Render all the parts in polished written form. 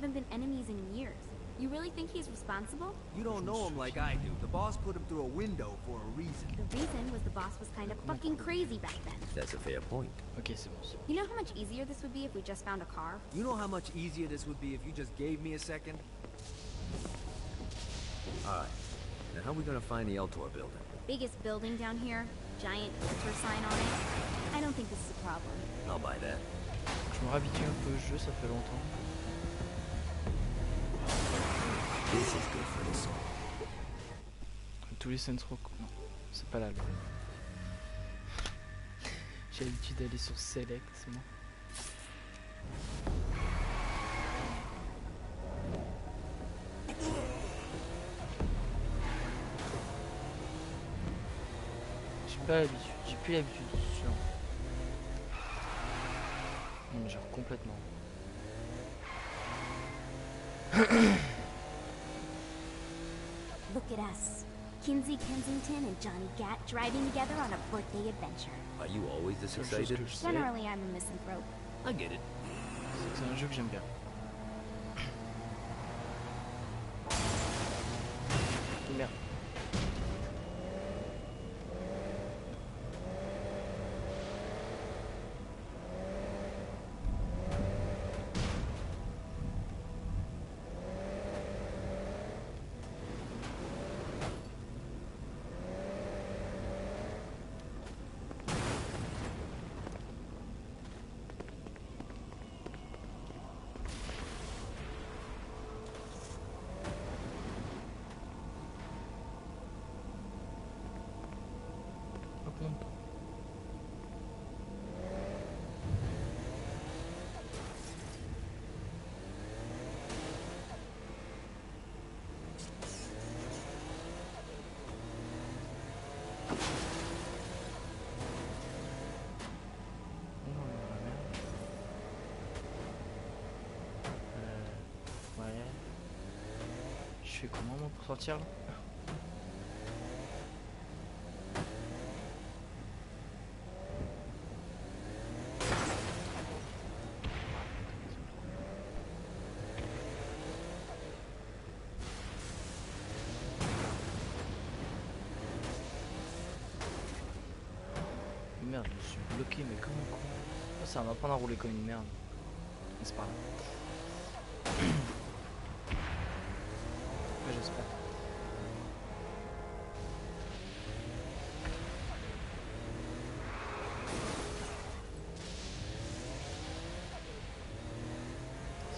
haven't been enemies in years. You really think he's responsible? You don't know him like I do. The boss put him through a window for a reason. The reason was the boss was kind of fucking crazy back then. That's a fair point. Ok, c'est bon. You know how much easier this would be if we just found a car? You know how much easier this would be if you just gave me a second? Alright. Now how are we gonna find the Eltor building? Biggest building down here, giant filter sign on it. I don't think this is a problem. I'll buy that. Je me réhabitue un peu au jeu, ça fait longtemps. This is good for the soul. Tous les Saints Row. Non, c'est pas là. J'ai l'habitude d'aller sur Select, c'est moi. J'ai pas l'habitude, j'ai plus l'habitude, c'est sûr. Non mais genre complètement. Look at us. Kinsey Kensington and Johnny Gat driving together on a birthday adventure. Are you always this excited? Generally, I'm a misanthrope. I get it. C'est un jeu que j'aime bien. Merde. Je fais comment moi pour sortir là? Merde, je suis bloqué, mais comment quoi? Ça va m'apprendre à rouler comme une merde. C'est pas grave. Ouais, j'espère.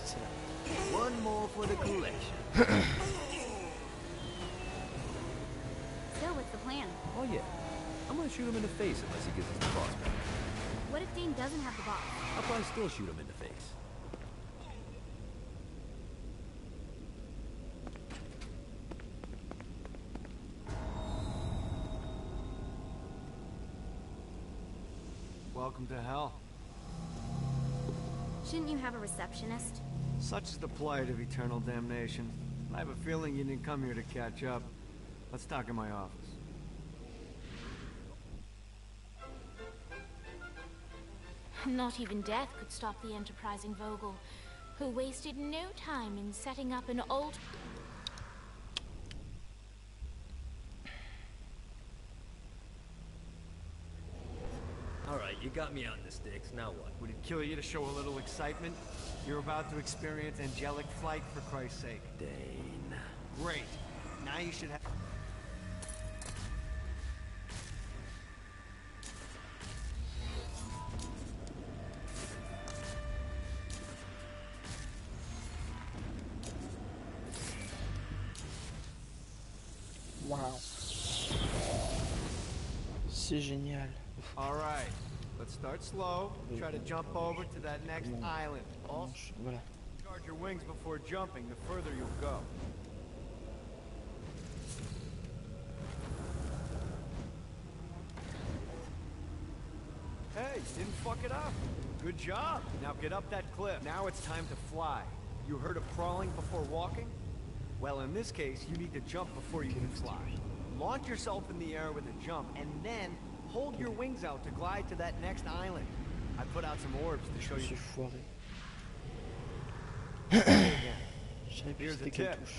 C'est là. One more for the collection. So, what's the plan? Oh yeah. I'm gonna shoot him in the face unless he gives us the boss back. What if Dane doesn't have the boss? I'll probably still shoot him in the face. Welcome to hell. Shouldn't you have a receptionist? Such is the plight of eternal damnation. I have a feeling you didn't come here to catch up. Let's talk in my office. Not even death could stop the enterprising Vogel, who wasted no time in setting up an old... Alright, you got me out in the sticks. Now what? Would it kill you to show a little excitement? You're about to experience angelic flight, for Christ's sake. Dane. Great. Now you should have... Wow. C'est génial. All right. Let's start slow. Try to jump over to that next island. Also, Voilà. charge your wings before jumping, the further you'll go. Hey, you didn't fuck it up. Good job. Now get up that cliff. Now it's time to fly. You heard of crawling before walking? Well, in this case, you need to jump before you can fly. Launch yourself in the air with a jump, and then hold your wings out to glide to that next island. I put out some orbs to show you. C'est foiré. Again. J'avais plus Here's a c'était quelle tip. touche.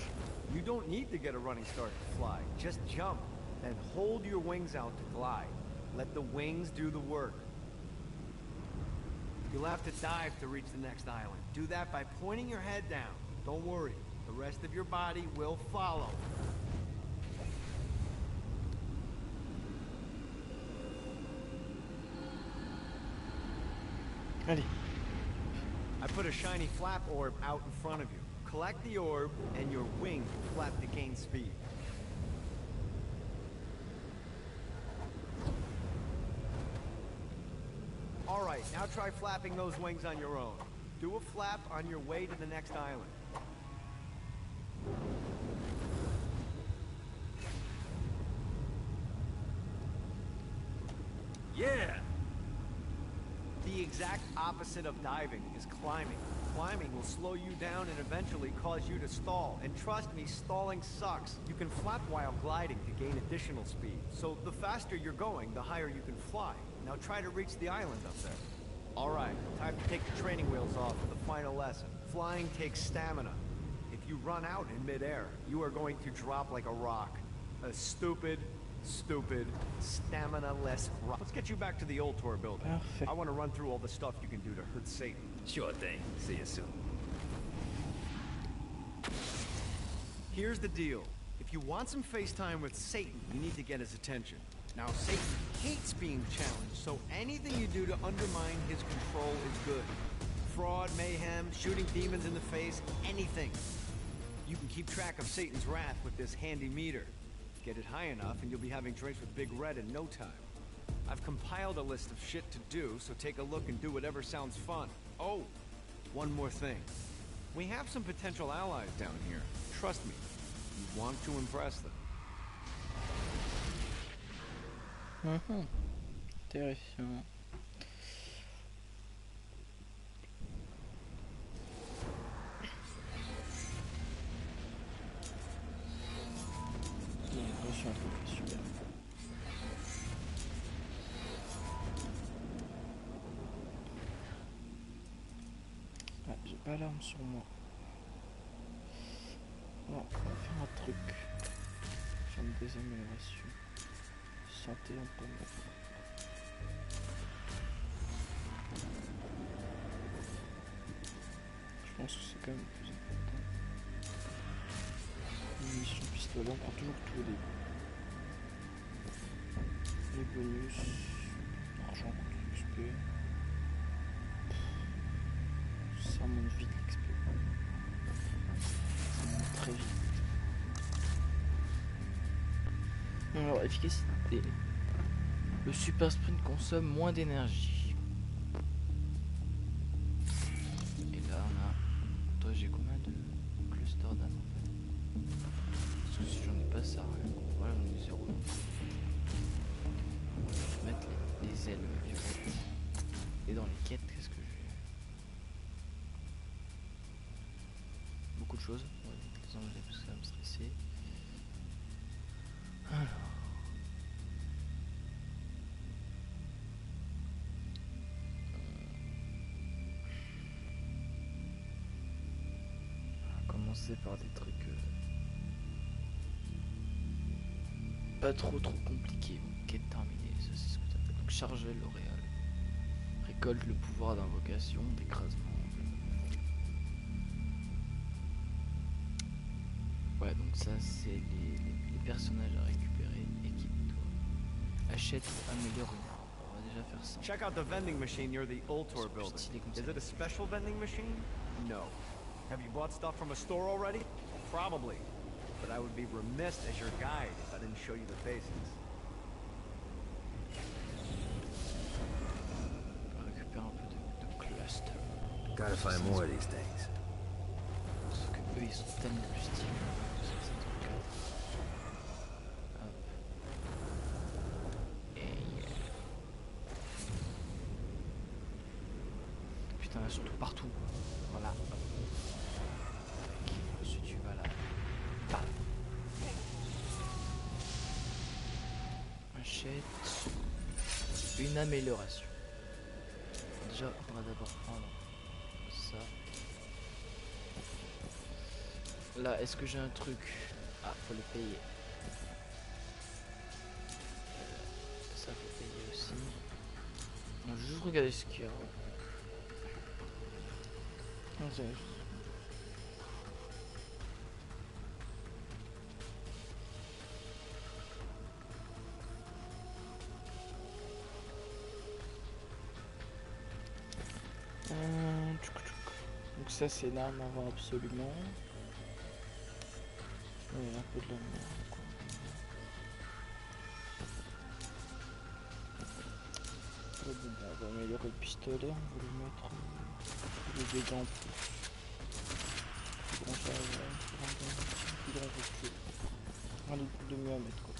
You don't need to get a running start to fly. Just jump, then hold your wings out to glide. Let the wings do the work. You'll have to dive to reach the next island. Do that by pointing your head down. Don't worry, the rest of your body will follow. Allez. I put a shiny flap orb out in front of you. Collect the orb, and your wings will flap to gain speed. Alright, now try flapping those wings on your own. Do a flap on your way to the next island. Yeah! The exact opposite of diving is climbing. Climbing will slow you down and eventually cause you to stall. And trust me, stalling sucks. You can flap while gliding to gain additional speed. So the faster you're going, the higher you can fly. Now try to reach the island up there. Alright, time to take the training wheels off for the final lesson. Flying takes stamina. If you run out in midair, you are going to drop like a rock. A stupid, stamina-less rock. Let's get you back to the Ultor building. Parfait. I want to run through all the stuff you can do to hurt Satan. Sure thing. See you soon. Here's the deal. If you want some FaceTime with Satan, you need to get his attention. Now, Satan hates being challenged, so anything you do to undermine his control is good. Fraud, mayhem, shooting demons in the face, anything. You can keep track of Satan's wrath with this handy meter. Get it high enough and you'll be having drinks with Big Red in no time. I've compiled a list of shit to do, so take a look and do whatever sounds fun. Oh, one more thing. We have some potential allies down here. Trust me, you want to impress them. Intéressant. J'ai reçu un truc super. Ah, j'ai pas l'arme sur moi. Bon, on va faire un truc. Faire une deuxième amélioration. Santé en pomme. Je pense que c'est quand même le plus important. Munitions, pistolet, on prend toujours tout au début. Les bonus, argent, XP. Ça monte vite l'XP. Ça monte très vite. Alors, efficacité. Le super sprint consomme moins d'énergie. Et là, on a. Toi, j'ai combien de clusters d'âme en fait? Parce que si j'en ai pas, ça sert à rien. Voilà, j'en ai 0. Je vais mettre les ailes violettes. Et dans les quêtes, qu'est-ce que j'ai? Beaucoup de choses. On va vite les enlever parce que ça va me stresser. Alors. On va commencer par des trucs pas trop compliqués. Quête terminée, ça c'est ce que ça fait. Donc charger l'Oréal. Récolte le pouvoir d'invocation, d'écrasement. Ouais, donc ça c'est les personnages à récupérer. Équipe-toi. Achète ou améliore une arme. On va déjà faire ça. Check out the vending machine near the Ultor building. Is it a special vending machine? No. Have you bought stuff from a store already? Probably. But I would be remiss as your guide if I didn't show you the basics. On va récupérer un peu de cluster. Gotta find more of these things. Parce que eux ils sont tellement plus stylés. Ces trucs-là. Hop. Et putain, il y en a surtout partout. Voilà. Ensuite tu vas là. Bam. Achète une amélioration. Déjà, on va d'abord prendre ça. Là, est-ce que j'ai un truc? Ah, faut le payer. Ça faut payer aussi. On va juste regarder ce qu'il y a. Non, c'est juste. Donc ça c'est une arme à avoir absolument. Ouais, un peu de la merde quoi. Ouais, bon, on va améliorer le pistolet, on va lui mettre les dégâts en plus. Plus grand charge, plus grand recul. Rien de mieux à mettre quoi.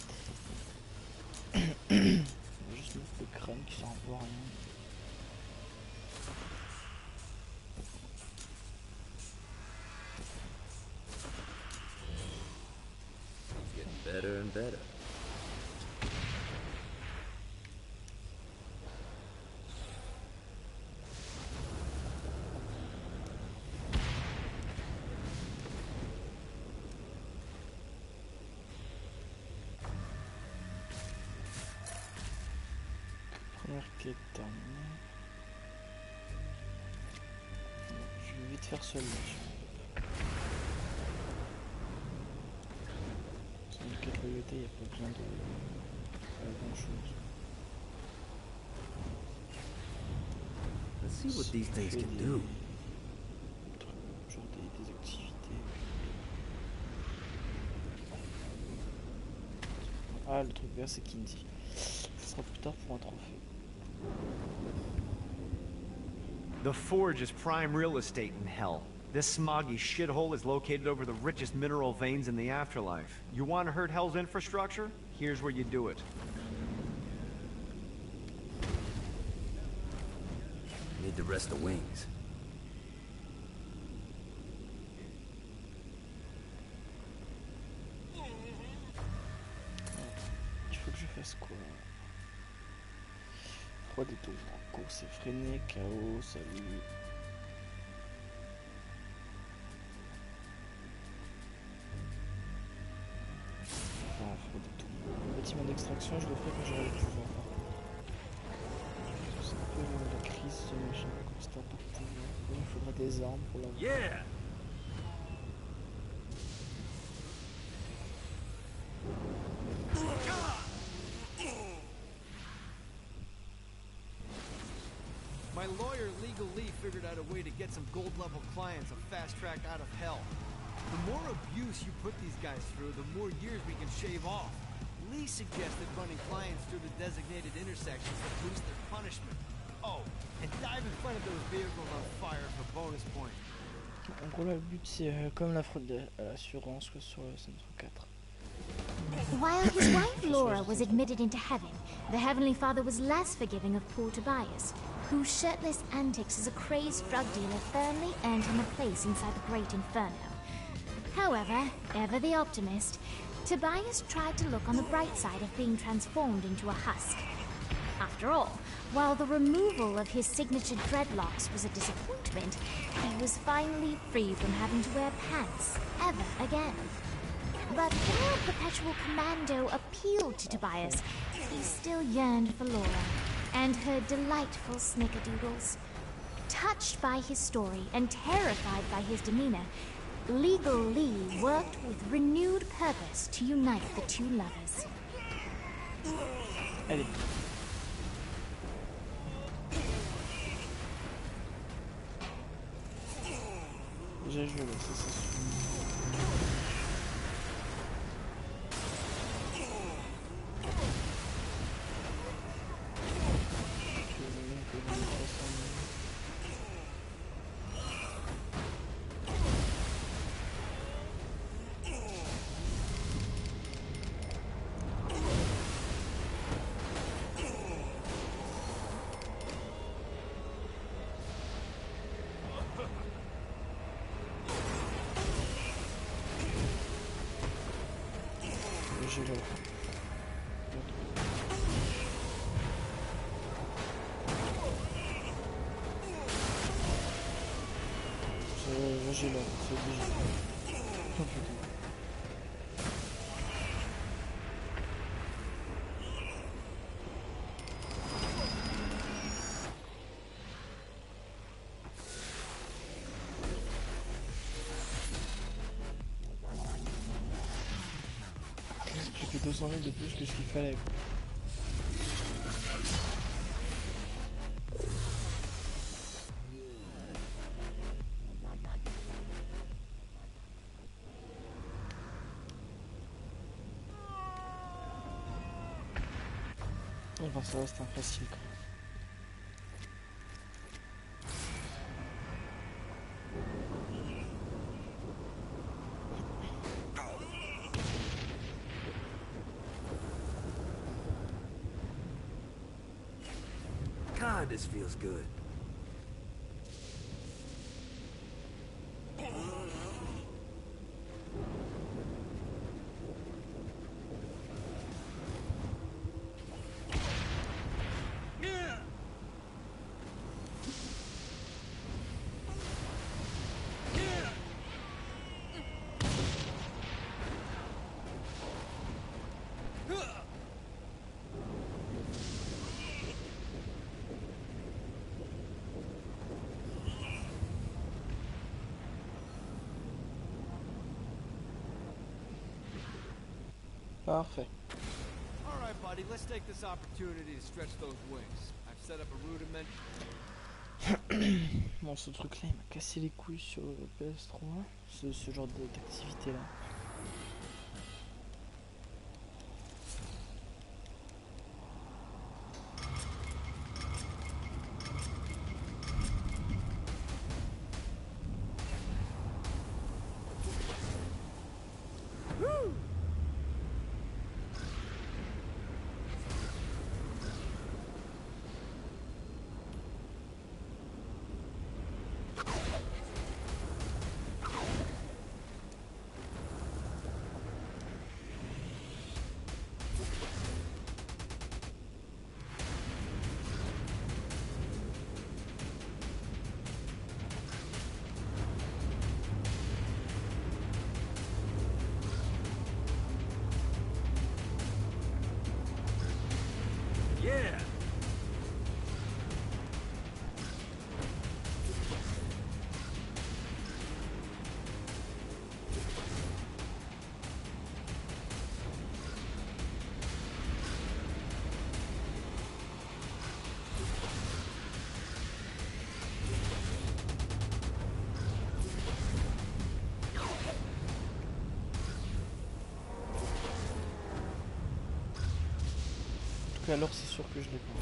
On va juste mettre le crâne qui sert un peu à rien. Better and better. Première quête terminée. Je vais vite faire celle-là. Sans une quête loyauté, il n'y a pas besoin de grand chose. Let's see what these things can do. Genre des activités. Ah, le truc vert c'est Kinsey. Ça sera plus tard pour un trophée. The Forge is prime real estate in Hell. This smoggy shithole is located over the richest mineral veins in the afterlife. You want to hurt Hell's infrastructure? Here's where you do it. Need to rest the wings. Il faut que je fasse quoi? 3 détours. Course effrénée, chaos, salut. Enfin, 3 détours. Le bâtiment d'extraction, je le ferai quand j'aurai le pouvoir. C'est un peu la crise, ce machin, comme c'était un peu de pouvoir. Il faudra des armes pour l'avoir. Yeah! My lawyer, Legal Lee, figured out a way to get some gold-level clients a fast track out of Hell. The more abuse you put these guys through, the more years we can shave off. Lee suggested running clients through the designated intersections to boost their punishment. Oh, and dive in front of those vehicles on fire for bonus points. En gros, le but c'est comme la fraude à l'assurance que sur Centre 4. While his wife Laura was admitted into heaven, the Heavenly Father was less forgiving of poor Tobias, whose shirtless antics as a crazed drug dealer firmly earned him a place inside the Great Inferno. However, ever the optimist, Tobias tried to look on the bright side of being transformed into a husk. After all, while the removal of his signature dreadlocks was a disappointment, he was finally free from having to wear pants ever again. But while Perpetual Commando appealed to Tobias, he still yearned for Laura and her delightful snickerdoodles. Touched by his story and terrified by his demeanor, Legal Lee worked with renewed purpose to unite the two lovers. Allez. Déjà je vais laisser ça sur. J'ai l'or. J'ai l'or, c'est obligé. J'ai fait 200 000 de plus que ce qu'il fallait. Quoi. Enfin ça reste un facile quoi. God, this feels good. Parfait. All right, buddy, let's take this opportunity to stretch those wings. I've set up a rudiment. Bon, ce truc là il m'a cassé les couilles sur le PS3, ce genre d'activité là. Yeah! Alors c'est sûr que je l'ai pas.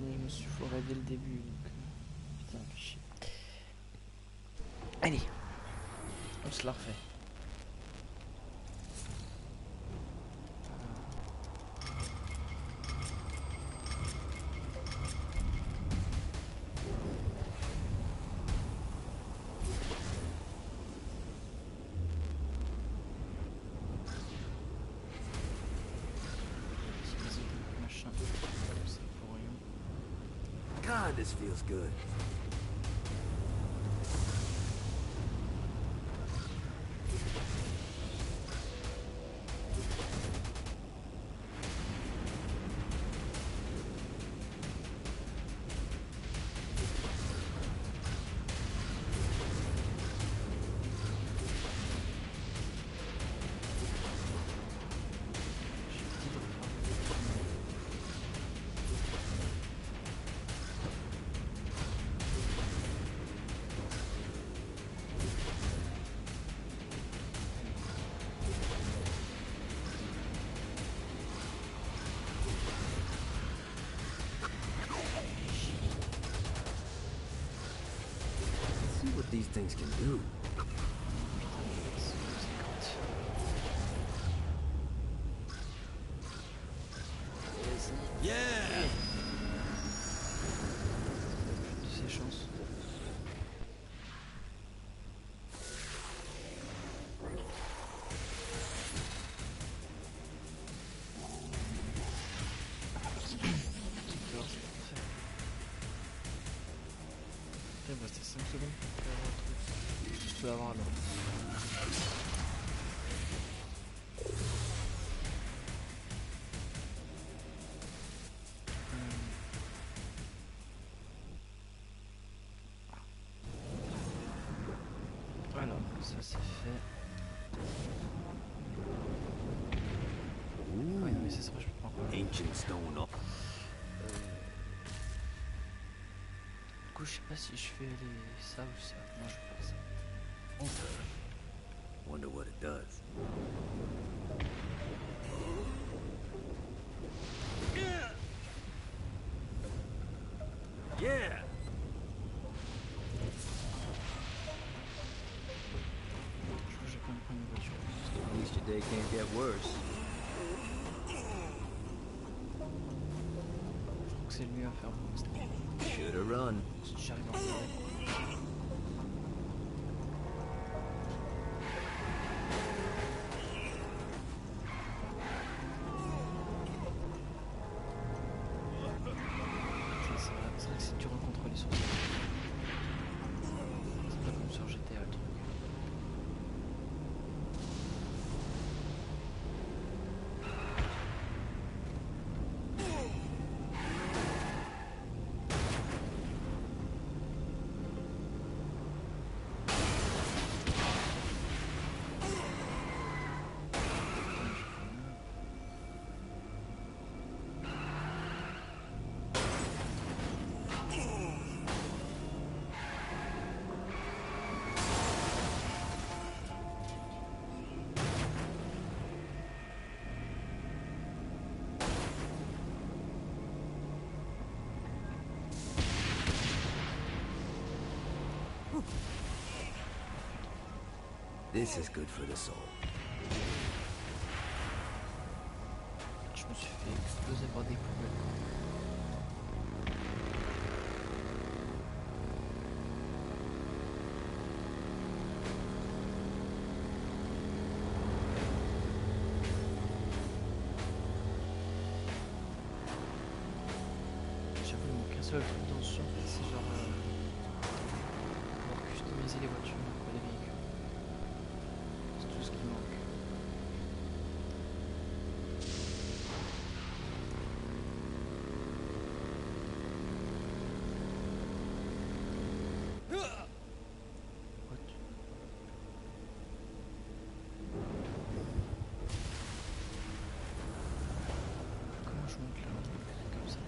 Mais je me suis foiré dès le début, donc putain, que chier. Allez, on se la refait. Machin, comme ça pour rien. God, this feels good. things can do. Yeah! De ses chances. Il va rester 5 secondes pour avoir un truc. Je peux l'avoir alors. Alors, ça c'est fait. Ooh, Ouais, non, mais c'est ça, je peux pas encore. ancient stone. Du coup, je sais pas si je fais ça ou ça. Non, je vais faire ça. Wonder what it does. Yeah! Je crois que j'ai quand même pris une voiture. At least your day can't get worse. Je crois que c'est le mieux à faire pour l'instant. Shoulda run. Si j'arrive à en faire. C'est vrai que c'est dur à contrôler sur ça. C'est pas comme sur GTA le truc. This is good for the soul. Je me suis fait exploser par des poubelles. J'avoue, il manque un seul truc dans ce jeu, c'est genre pouvoir customiser les voitures, pas les véhicules. C'est tout ce qui manque. What? Comment je monte là? Comme ça.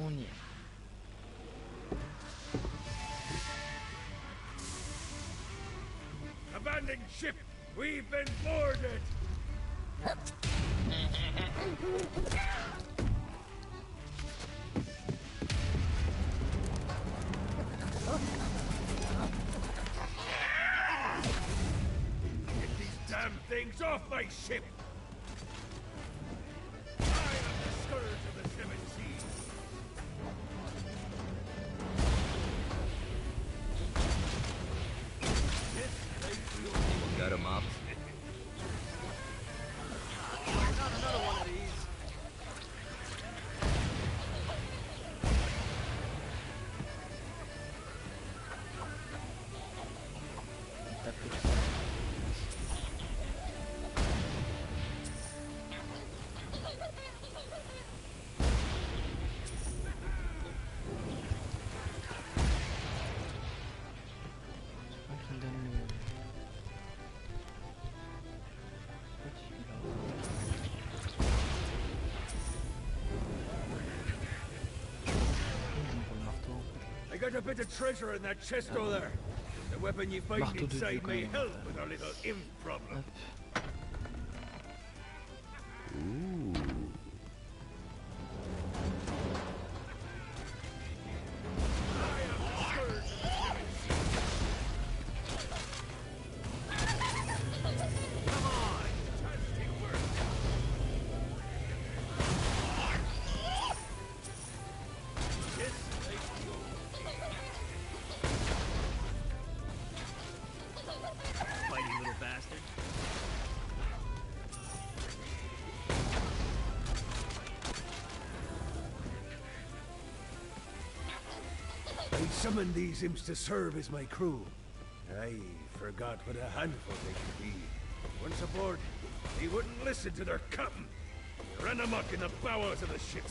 On y est. Abandoned ship! We've been boarded! Get these damn things off my ship! I am the scourge of the seven seas! Anyone got a mop? Not another one of these. Tape le c'est pas qu'il me donne le... I got a bit of treasure in that chest over there. The weapon you find Marteau de inside Dieu, may quand même. help with our little imp problem. Hop. Ooh. summoned these imps to serve as my crew. I forgot what a handful they could be. Once aboard, they wouldn't listen to their captain. They ran amok in the bowels of the ship.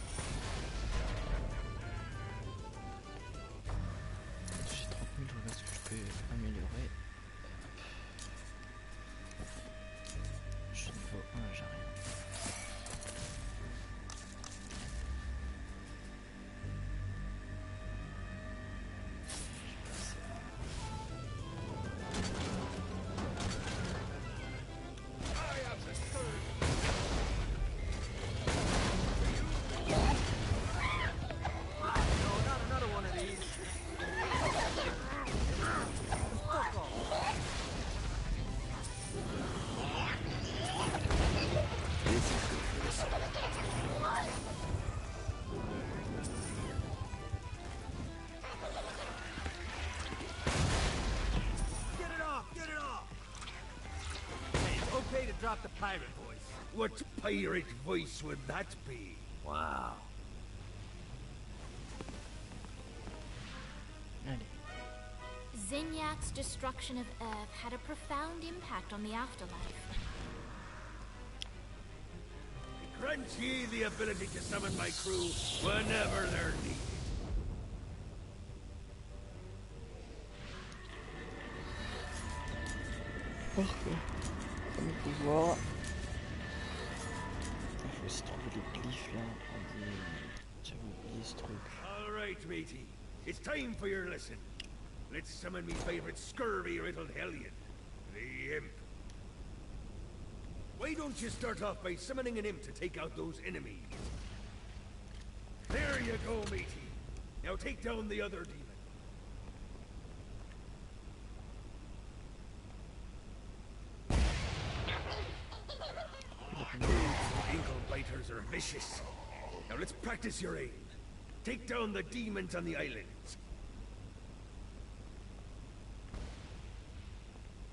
J'ai 30 000, je regarde ce que je peux améliorer. Je suis niveau 1, j'ai rien. Drop the pirate voice. What pirate voice would that be? Wow. Allez. Zinyak's destruction of Earth had a profound impact on the afterlife. Grant ye the ability to summon my crew whenever they're needed. Parfait. Comme on peut voir. Il faut aussi trouver les glyphes là. J'avais oublié ce truc. Alright, matey. It's time for your lesson. Let's summon me favorite scurvy-riddled hellion, the Imp. Why don't you start off by summoning an imp to take out those enemies? There you go, matey. Now take down the other demon. Ankle biters are vicious. Now let's practice your aim. Take down the demons on the islands.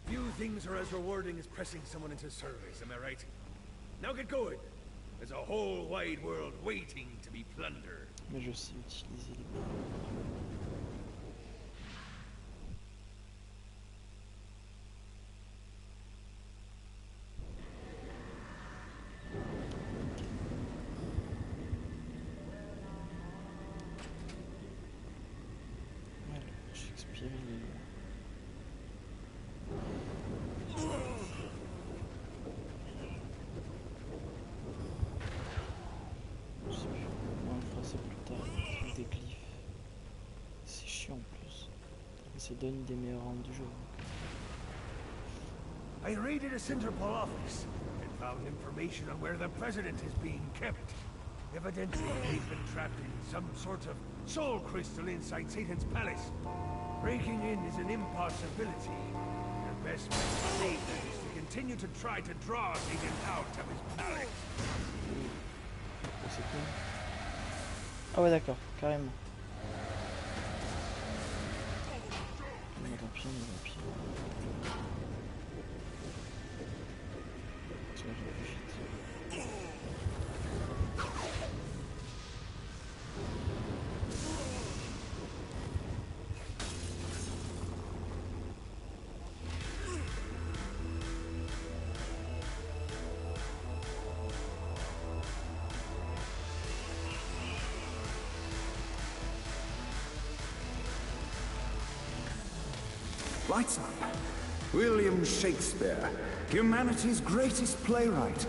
Few things are as rewarding as pressing someone into service, am I right? Now get going. There's a whole wide world waiting to be plundered. Mais je sais utiliser les billes. J'ai expiré les... Je sais plus. On fera ça plus tard. Des glyphes. C'est chiant en plus. Mais ça donne des meilleures armes du jeu. I raided a Centerpol office and found information on where the president is being kept. Evidently, they've been trapped in some sort of soul crystal inside Satan's palace. Breaking in is an impossibility. The best way to save them is to continue to try to draw Satan out of his palace. C'est quoi? Ah ouais d'accord, carrément. Mais tant pis, tant pis. Tiens, je vais vite. Lights up. William Shakespeare, humanity's greatest playwright,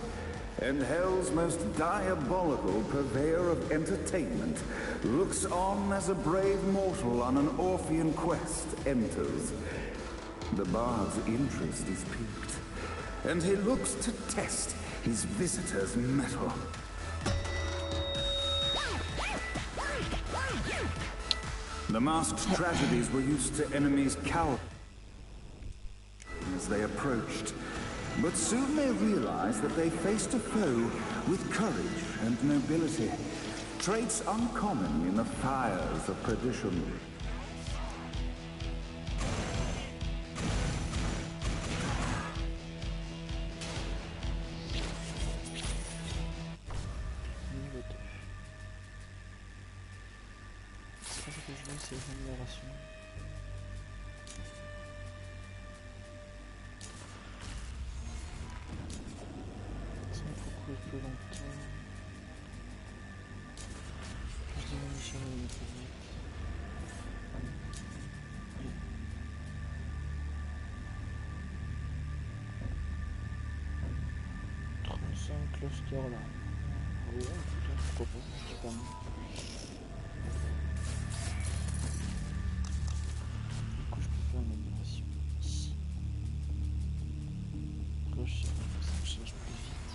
and hell's most diabolical purveyor of entertainment, looks on as a brave mortal on an Orphean quest enters. The bard's interest is piqued, and he looks to test his visitor's mettle. The masked tragedies were used to enemies' cowardice as they approached, but soon they realized that they faced a foe with courage and nobility, traits uncommon in the fires of perdition. Niveau 2. C'est pas ça que je veux. c'est une amélioration. Ça, il faut courir plus longtemps. Plus de munitions de mitraillette. 35 clusters là. Ah ouais, putain, pourquoi pas, je dis pas non. Du coup, je peux faire une amélioration ici. Gauche, ça charge plus vite.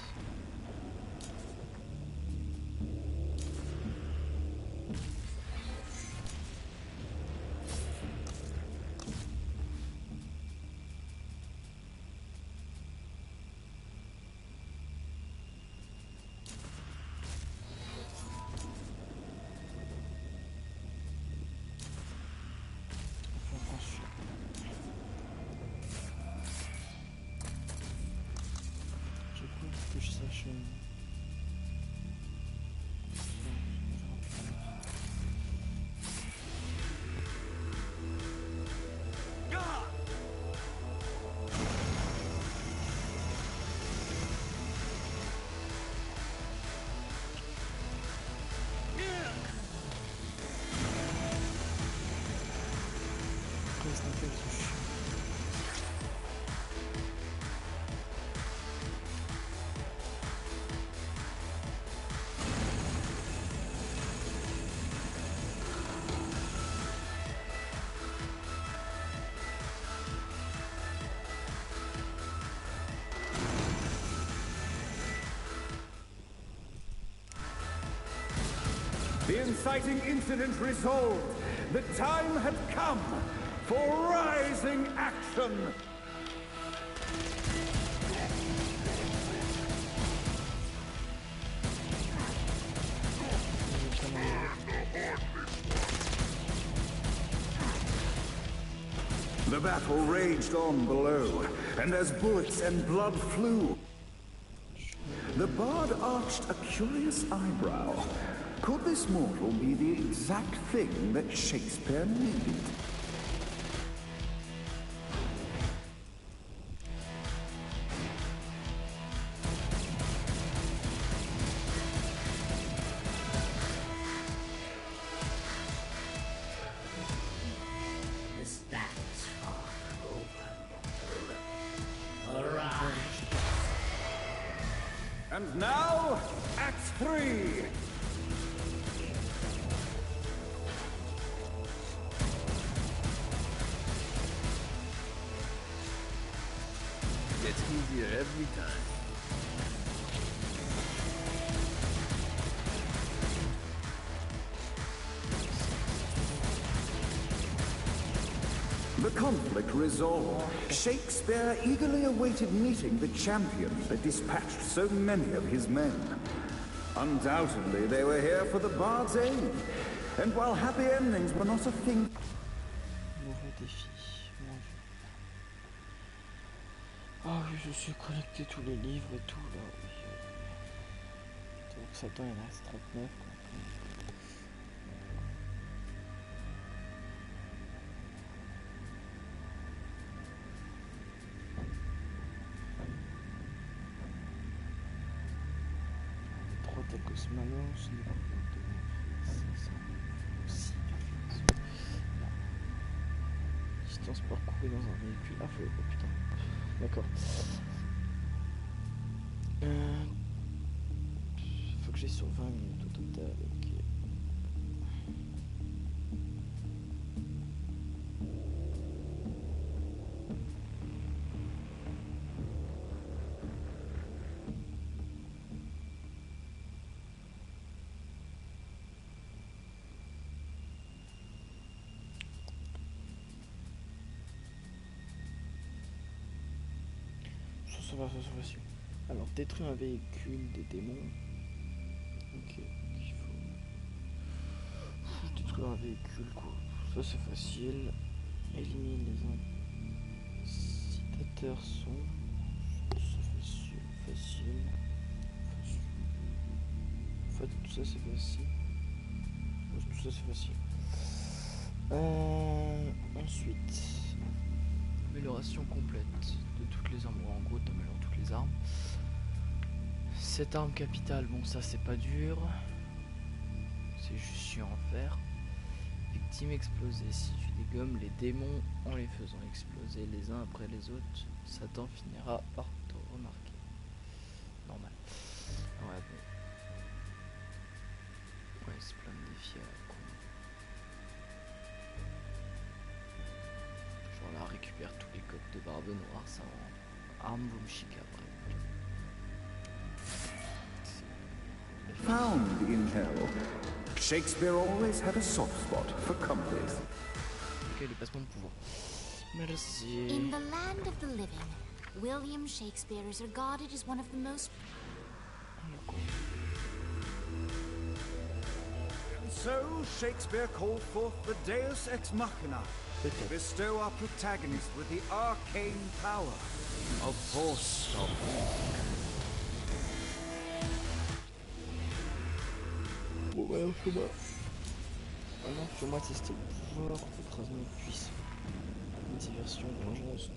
Que je sache. Après, snipers, ils sont chiants. The inciting incident resolved. The time had come for rising action. The battle raged on below, and as bullets and blood flew, the bard arched a curious eyebrow. Could this mortal be the exact thing that Shakespeare needed? This battle's far over. All right. And now, Act 3! Gets easier every time. The conflict resolved. Shakespeare eagerly awaited meeting the champion that dispatched so many of his men. Undoubtedly, they were here for the bard's aid. And while happy endings were not a thing... Nouveau défi, mon dieu. Ah oui, je suis connecté tous les livres et tout là. Oui. Donc ça attend, il en reste 39 quoi. Tacos Manos, distance parcourue dans un véhicule. Ah, faut... oh putain. D'accord. Faut que j'aille sur 20 minutes au total. Ok. Facile. Alors, détruire un véhicule des démons. Ok, il faut détruire un véhicule quoi. Ça c'est facile. Éliminer les incitateurs sont. C'est facile. En fait, tout ça c'est facile. Tout ça c'est facile. Ensuite, amélioration complète de toutes les armes. En gros, t'améliores toutes les armes. Cette arme capitale, bon, ça c'est pas dur. C'est juste chiant à faire. Victime explosée. Si tu dégommes les démons en les faisant exploser les uns après les autres, Satan finira par te remarquer. Normal. Ouais, bon. Ouais, c'est plein de défis à la con. Genre là, récupère tous les codes de Barbe Noire, ça en arme Boomshika après. Found in hell, Shakespeare always had a soft spot for comedies. Ok, le placement de pouvoir. Merci. In the land of the living, William Shakespeare is regarded as one of the most... And so Shakespeare called forth the Deus Ex Machina to bestow our protagonist with the arcane power of Force Stop. Bon bah fais-moi. Maintenant fais-moi tester le pouvoir écrasement puissant. Diversion, vengeance,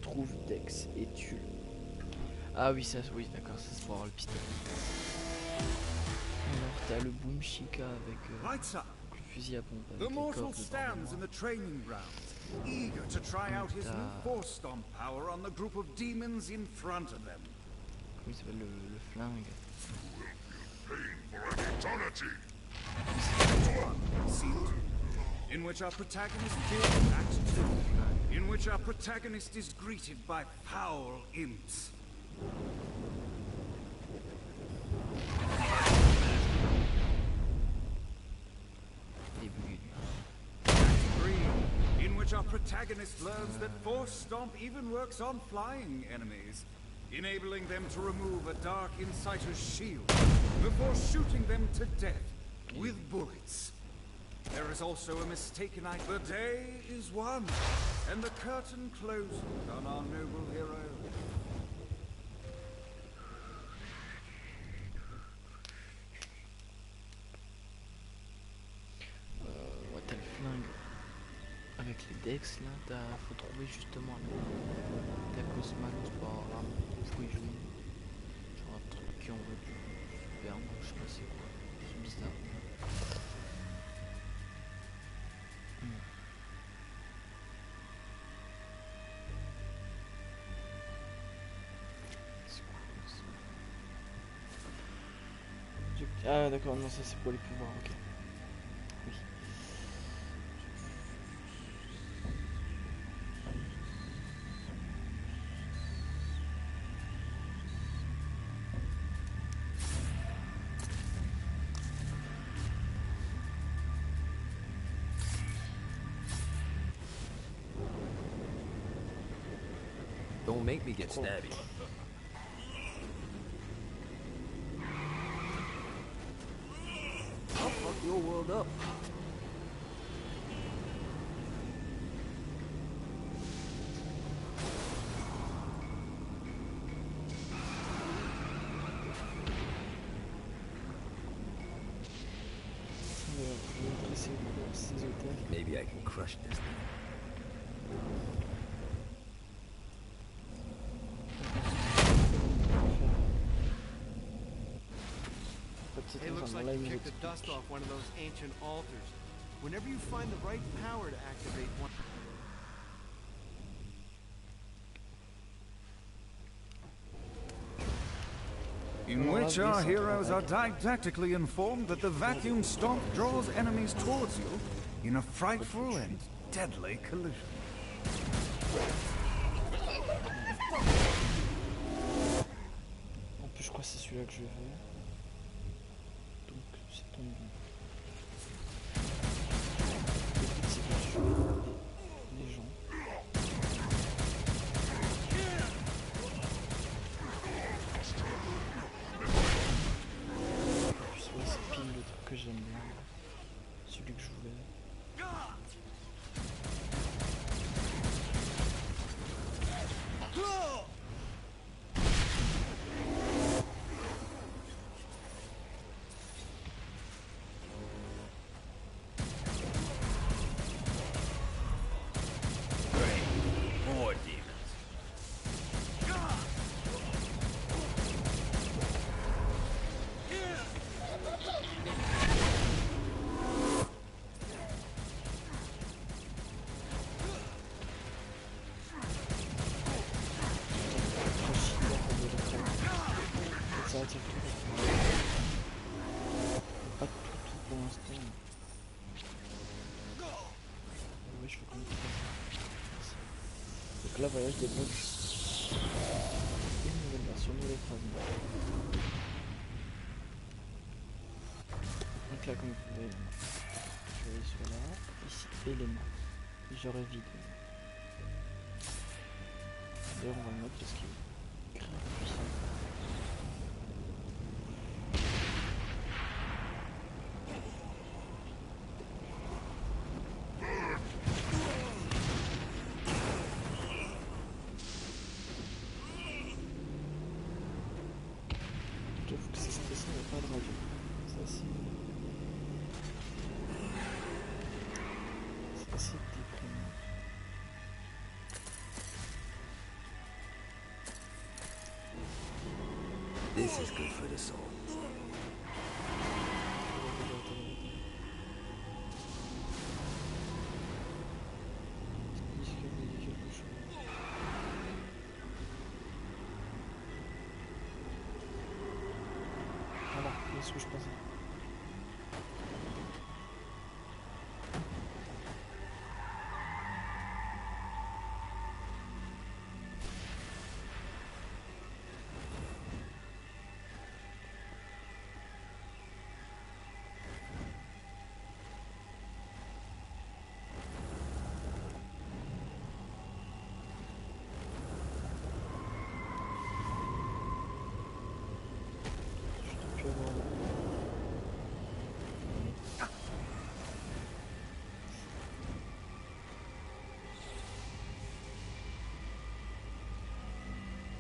trouve Dex et tue. Ah oui, ça, oui, d'accord, ça c'est pour avoir le pistolet. Alors t'as le Boomshika avec le fusil à pompe. Avec The mortal stands in the training grounds, eager to try out his new Force Stomp power on the group of demons in front of them. Comment il s'appelle le flingue? In which our protagonist kills Act 2, in which our protagonist is greeted by foul imps. Act 3, in which our protagonist learns that Force Stomp even works on flying enemies, enabling them to remove a Dark Inciter's shield before shooting them to death with bullets. There is also a mistaken idea. The day is won, and the curtain closes on our noble hero. Ouais, t'as le flingue avec les Dex là, faut trouver justement ta Cosmalos pour avoir l'arme fruit jaune. Genre un truc qui envoie du super, je sais pas c'est quoi, c'est bizarre. Ah d'accord, non ça c'est pour les pouvoirs, ok. Oui. Don't make me get stabby. I'll fuck your world up. Maybe I can crush this thing. It looks like you kicked the dust off one of those ancient altars. Whenever you find the right power to activate one... In which our heroes are didactically informed that the vacuum stomp draws enemies towards you in a frightful and deadly collision. En plus je crois que c'est celui-là que je veux. Donc c'est ton but. Le but c'est de tuer les gens. En plus ouais c'est pile le truc que j'aime bien. Celui que je voulais. là, voilà, je débloque une nouvelle version de l'écrasement. Donc là, comme vous pouvez, je vais sur là, ici, éléments. J'aurai vide. D'ailleurs, on va le mettre parce qu'il est grave puissant. J'avoue que c'est stressant, il n'y a pas de radio. Ça, c'est assez déprimant. This is good for the soul. Est-ce que vous avez quelque chose? Voilà, c'est ce que je pensais. Je dois plus avoir de...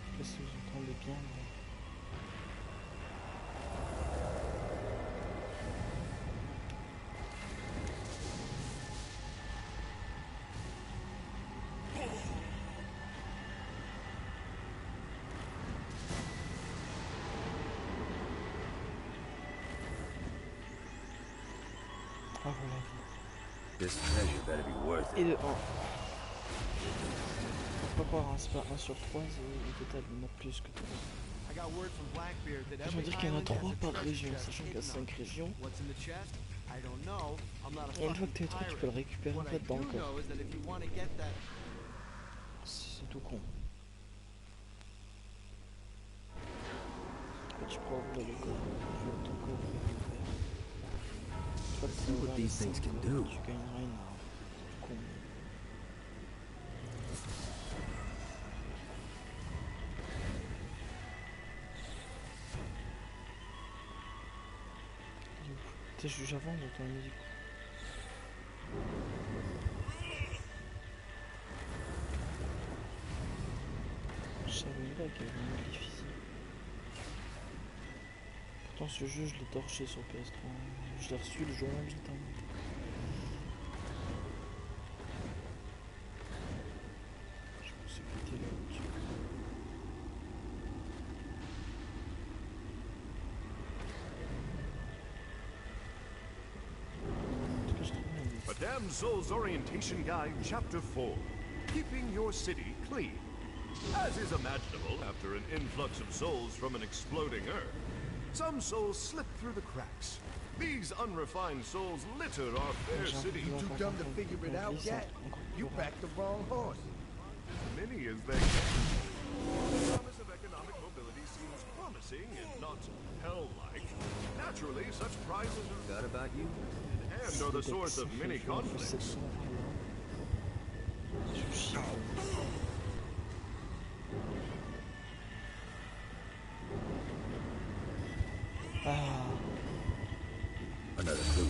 Je sais pas si vous entendez bien, mais... Ah voilà. This treasure better be worth Et it. de 1. Faut pas croire, hein, c'est pas 1 sur 3, au total il y en a plus que 3. I got word from Blackbeard that Je veux every dire qu'il y en a island has 3 a par treasure région, chest sachant qu'il y a hidden 5 on it. régions. What's in the chest? I don't know. I'm not a Et une fois que tu fucking as le truc, tu peux le pirate. récupérer en What I fait dans do le coffre. know is that if you want to get that C'est tout con. Quand tu prends le coffre, tu ouvres ton coffre et tu le perds. Une fois que tu See what ouvres les these things 5 can coffres, do. tu gagneras une arme. C'est con. Tu sais, j'avance dans la musique. Je savais même pas qu'il y avait une mode difficile. Pourtant ce jeu je l'ai torché sur PS3. Je l'ai reçu le jour même où j'étais en mode. Je me suis pété là dessus. En tout cas je trouve bien A Damn Souls Orientation Guide, Chapter 4. Keeping your city clean. As is imaginable after an influx of souls from an exploding Earth, some souls slip through the cracks. These unrefined souls litter our fair city. Too dumb to figure it out yet? You backed the wrong horse. Many as they can. The promise of economic mobility seems promising and not hell-like. Naturally, such prizes Forgot about you? and are the source of many conflicts. Ah, Another clue.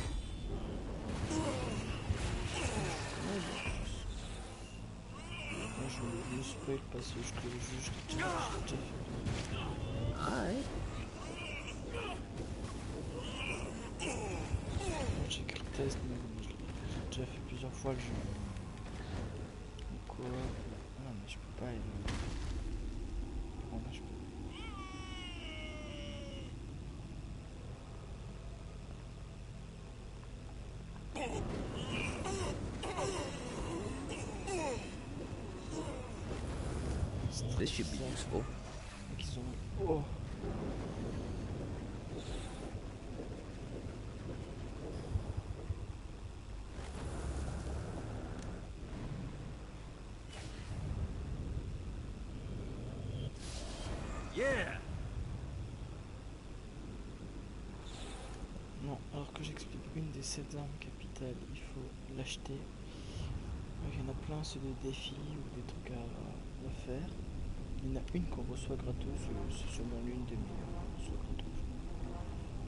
moi je me spoil parce que je te le juge, je l'ai déjà fait. Alright. Moi j'ai écrit le test, mais bon, j'ai déjà fait plusieurs fois le jeu. Donc quoi? Non mais je peux pas. Bon, là, je peux. This should be useful. Donc ils ont... Oh. Yeah. Non, alors que j'explique une des 7 armes capitales, il faut l'acheter. Il y en a plein, c'est des défis ou des trucs à faire. Il y en a une qu'on reçoit gratos, c'est sûrement l'une des meilleures qu'on reçoit gratos.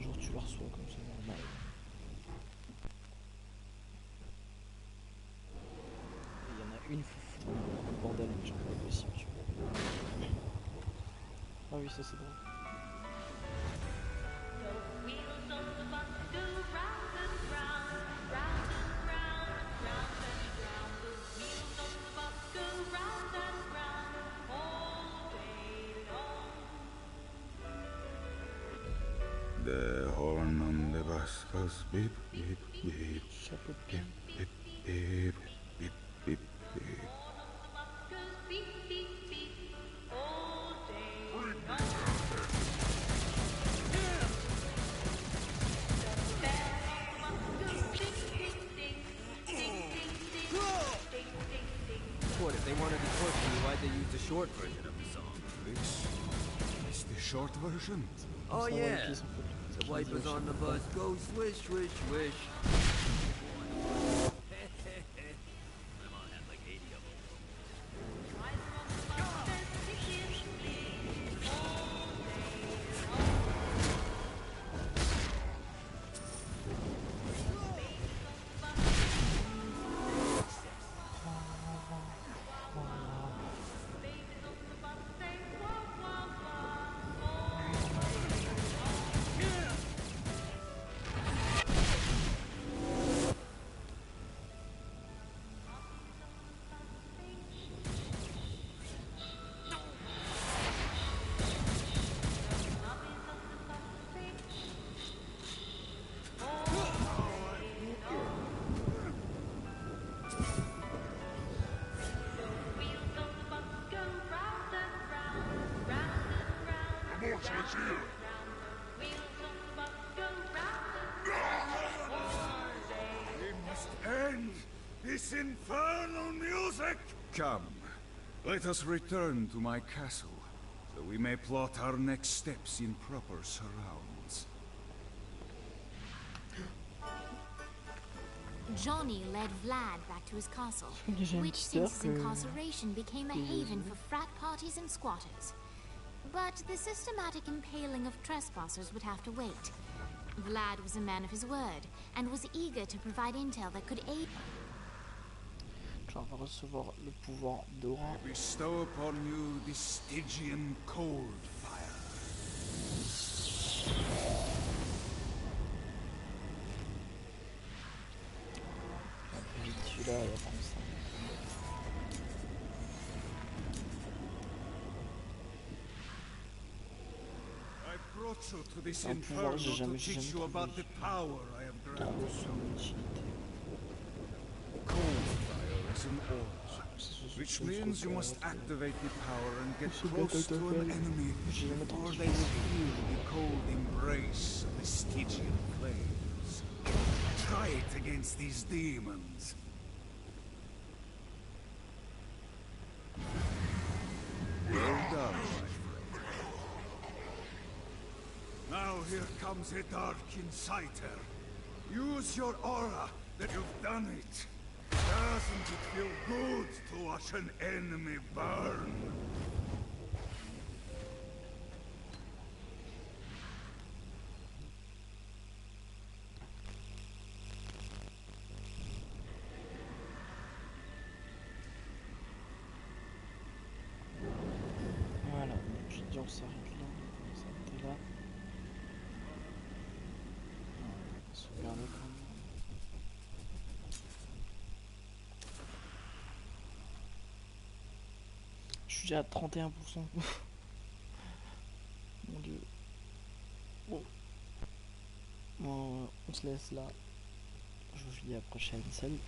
Genre tu la reçois comme ça, normal. Et il y en a une foufou, le bordel, mais genre pas possible, tu vois. Ah oui, ça c'est drôle. The horn on the bus goes beep, beep, beep. Chapeau de Beep, paille. beep, beep, beep, beep, beep. What, if they wanted to torture you, why'd they use the short version of the song? It's the short version. Oh Ça, ouais, yeah. les pieds sont faites. The wipers on the bus go swish, swish, swish. My mom had like 80 of them. End this infernal music! Come, let us return to my castle, so we may plot our next steps in proper surrounds. Johnny led Vlad back to his castle, J'ai un which petit since his peur que- incarceration became a haven for frat parties and squatters. But the systematic impaling of trespassers would have to wait. Vlad was a man of his word, and was eager to provide intel that could aid... Genre, on va recevoir le pouvoir d'aura. Bestow upon you the Stygian cold fire. Vite celui-là et après ça. I brought you to this Un pouvoir, inferno j'ai to jamais teach you about the trouvé power I have trop granted son you. utilité. Cold fire is an aura, C'est which ce means you qu'on must retrouve. activate the power and get C'est close bien, to an enemy J'ai jamais trop before kiffé. they feel the cold embrace of the Stygian flames. Try it against these demons. Well done, my friend. Now here comes a dark inciter. Use your aura that you've done it. Doesn't it feel good to watch an enemy burn? Voilà, donc j'ai dit on s'arrête là, on s'arrêter là. On va sauvegarder quand même. Je suis déjà à 31%. Mon dieu. Bon. Bon, on se laisse là. Je vous dis à la prochaine. Salut.